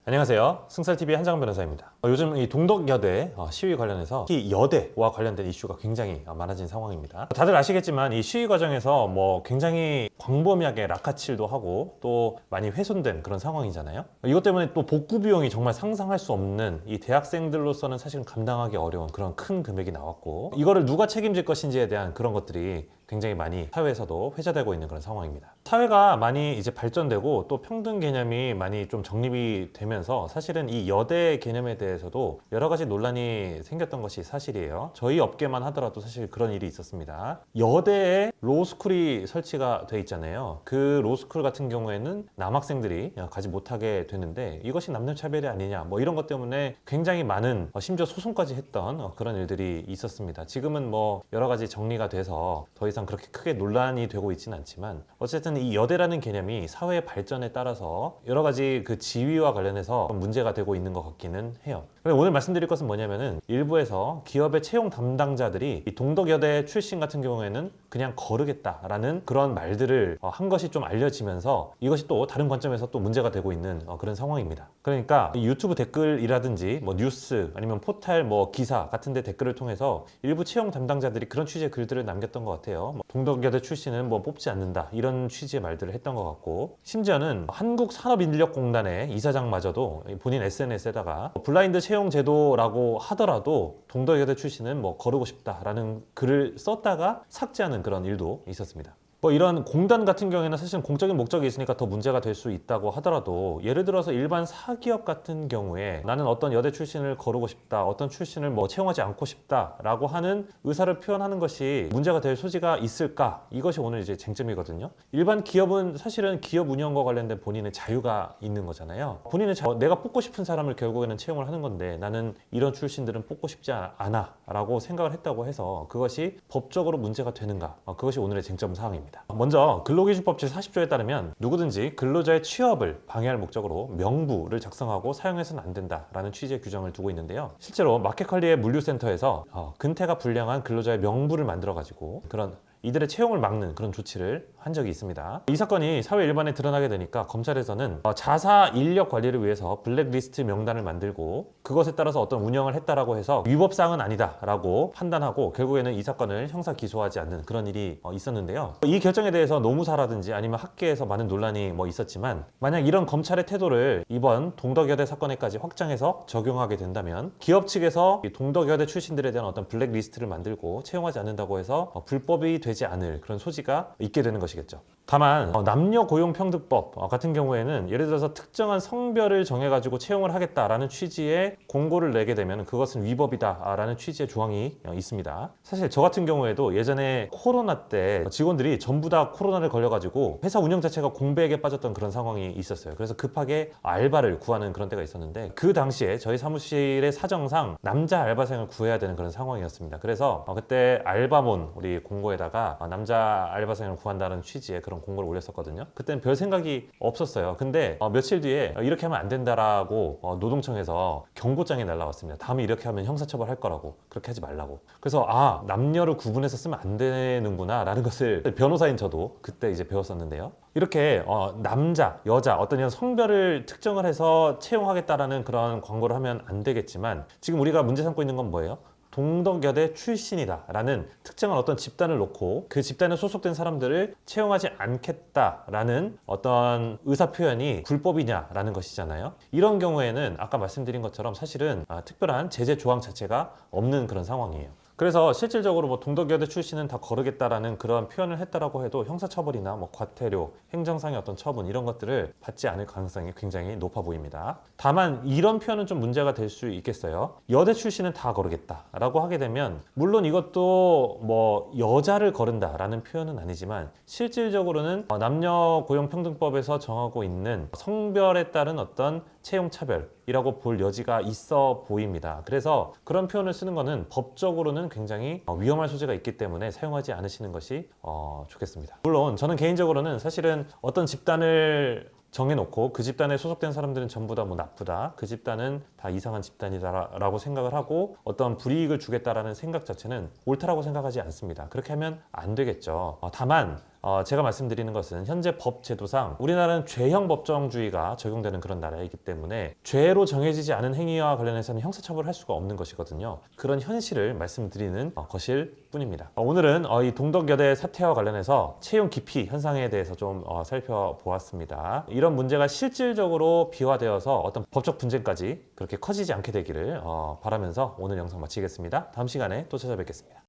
안녕하세요. 승살TV의 한장훈 변호사입니다. 요즘 이 동덕여대 시위 관련해서 특히 여대와 관련된 이슈가 굉장히 많아진 상황입니다. 다들 아시겠지만 이 시위 과정에서 굉장히 광범위하게 락카칠도 하고 또 많이 훼손된 그런 상황이잖아요. 이것 때문에 또 복구 비용이 정말 상상할 수 없는 이 대학생들로서는 사실 감당하기 어려운 그런 큰 금액이 나왔고, 이거를 누가 책임질 것인지에 대한 그런 것들이 굉장히 많이 사회에서도 회자되고 있는 그런 상황입니다. 사회가 많이 이제 발전되고 또 평등 개념이 많이 좀 정립이 되면서 사실은 이 여대 개념에 대해서도 여러 가지 논란이 생겼던 것이 사실이에요. 저희 업계만 하더라도 사실 그런 일이 있었습니다. 여대에 로스쿨이 설치가 돼 있잖아요. 그 로스쿨 같은 경우에는 남학생들이 가지 못하게 되는데 이것이 남녀차별이 아니냐 이런 것 때문에 굉장히 많은 심지어 소송까지 했던 그런 일들이 있었습니다. 지금은 여러 가지 정리가 돼서 더 이상 그렇게 크게 논란이 되고 있지는 않지만, 어쨌든 이 여대라는 개념이 사회의 발전에 따라서 여러 가지 그 지위와 관련해서 문제가 되고 있는 것 같기는 해요. 오늘 말씀드릴 것은 뭐냐면은, 일부에서 기업의 채용 담당자들이 이 동덕여대 출신 같은 경우에는 그냥 거르겠다라는 그런 말들을 한 것이 좀 알려지면서 이것이 또 다른 관점에서 또 문제가 되고 있는 그런 상황입니다. 그러니까 유튜브 댓글이라든지 뉴스 아니면 포탈 기사 같은 데 댓글을 통해서 일부 채용 담당자들이 그런 취지의 글들을 남겼던 것 같아요. 동덕여대 출신은 뽑지 않는다, 이런 취지의 말들을 했던 것 같고, 심지어는 한국산업인력공단의 이사장마저도 본인 SNS에다가 블라인드 채용 제도라고 하더라도 동덕여대 출신은 거르고 싶다라는 글을 썼다가 삭제하는 그런 일도 있었습니다. 이런 공단 같은 경우에는 사실 공적인 목적이 있으니까 더 문제가 될 수 있다고 하더라도, 예를 들어서 일반 사기업 같은 경우에 나는 어떤 여대 출신을 거르고 싶다, 어떤 출신을 채용하지 않고 싶다라고 하는 의사를 표현하는 것이 문제가 될 소지가 있을까? 이것이 오늘 이제 쟁점이거든요. 일반 기업은 사실은 기업 운영과 관련된 본인의 자유가 있는 거잖아요. 본인의 내가 뽑고 싶은 사람을 결국에는 채용을 하는 건데, 나는 이런 출신들은 뽑고 싶지 않아 라고 생각을 했다고 해서 그것이 법적으로 문제가 되는가? 그것이 오늘의 쟁점 사항입니다. 먼저 근로기준법 제40조에 따르면 누구든지 근로자의 취업을 방해할 목적으로 명부를 작성하고 사용해서는 안 된다라는 취지의 규정을 두고 있는데요. 실제로 마켓컬리의 물류센터에서 근태가 불량한 근로자의 명부를 만들어가지고 그런 이들의 채용을 막는 그런 조치를 한 적이 있습니다. 이 사건이 사회 일반에 드러나게 되니까 검찰에서는 자사 인력 관리를 위해서 블랙리스트 명단을 만들고 그것에 따라서 어떤 운영을 했다라고 해서 위법사항은 아니다라고 판단하고 결국에는 이 사건을 형사 기소하지 않는 그런 일이 있었는데요. 이 결정에 대해서 노무사라든지 아니면 학계에서 많은 논란이 있었지만, 만약 이런 검찰의 태도를 이번 동덕여대 사건에까지 확장해서 적용하게 된다면 기업 측에서 동덕여대 출신들에 대한 어떤 블랙리스트를 만들고 채용하지 않는다고 해서 불법이 되지 않을 그런 소지가 있게 되는 것이겠죠. 다만 남녀고용평등법 같은 경우에는 예를 들어서 특정한 성별을 정해가지고 채용을 하겠다라는 취지의 공고를 내게 되면 그것은 위법이다라는 취지의 조항이 있습니다. 사실 저 같은 경우에도 예전에 코로나 때 직원들이 전부 다 코로나를 걸려가지고 회사 운영 자체가 공백에 빠졌던 그런 상황이 있었어요. 그래서 급하게 알바를 구하는 그런 때가 있었는데, 그 당시에 저희 사무실의 사정상 남자 알바생을 구해야 되는 그런 상황이었습니다. 그래서 그때 알바몬 우리 공고에다가 남자 알바생을 구한다는 취지의 그런 공고를 올렸었거든요. 그때는 별 생각이 없었어요. 근데 며칠 뒤에 이렇게 하면 안 된다라고 노동청에서 경고장이 날라왔습니다. 다음에 이렇게 하면 형사처벌할 거라고, 그렇게 하지 말라고. 그래서 남녀를 구분해서 쓰면 안 되는구나 라는 것을 변호사인 저도 그때 이제 배웠었는데요. 이렇게 남자, 여자 어떤 이런 성별을 특정을 해서 채용하겠다라는 그런 광고를 하면 안 되겠지만, 지금 우리가 문제 삼고 있는 건 뭐예요? 동덕여대 출신이다 라는 특정한 어떤 집단을 놓고 그 집단에 소속된 사람들을 채용하지 않겠다라는 어떤 의사표현이 불법이냐라는 것이잖아요. 이런 경우에는 아까 말씀드린 것처럼 사실은 특별한 제재 조항 자체가 없는 그런 상황이에요. 그래서 실질적으로 동덕여대 출신은 다 거르겠다라는 그런 표현을 했다라고 해도 형사처벌이나 과태료, 행정상의 어떤 처분 이런 것들을 받지 않을 가능성이 굉장히 높아 보입니다. 다만 이런 표현은 좀 문제가 될 수 있겠어요. 여대 출신은 다 거르겠다라고 하게 되면, 물론 이것도 여자를 거른다라는 표현은 아니지만 실질적으로는 남녀고용평등법에서 정하고 있는 성별에 따른 어떤 채용차별이라고 볼 여지가 있어 보입니다. 그래서 그런 표현을 쓰는 것은 법적으로는 굉장히 위험할 소지가 있기 때문에 사용하지 않으시는 것이 좋겠습니다. 물론 저는 개인적으로는 사실은 어떤 집단을 정해놓고 그 집단에 소속된 사람들은 전부 다 나쁘다, 그 집단은 다 이상한 집단이다 라고 생각을 하고 어떤 불이익을 주겠다라는 생각 자체는 옳다라고 생각하지 않습니다. 그렇게 하면 안 되겠죠. 다만 제가 말씀드리는 것은 현재 법 제도상 우리나라는 죄형 법정주의가 적용되는 그런 나라이기 때문에 죄로 정해지지 않은 행위와 관련해서는 형사처벌을 할 수가 없는 것이거든요. 그런 현실을 말씀드리는 것일 뿐입니다. 오늘은 이 동덕여대 사태와 관련해서 채용 기피 현상에 대해서 좀 살펴보았습니다. 이런 문제가 실질적으로 비화되어서 어떤 법적 분쟁까지 그렇게 커지지 않게 되기를 바라면서 오늘 영상 마치겠습니다. 다음 시간에 또 찾아뵙겠습니다.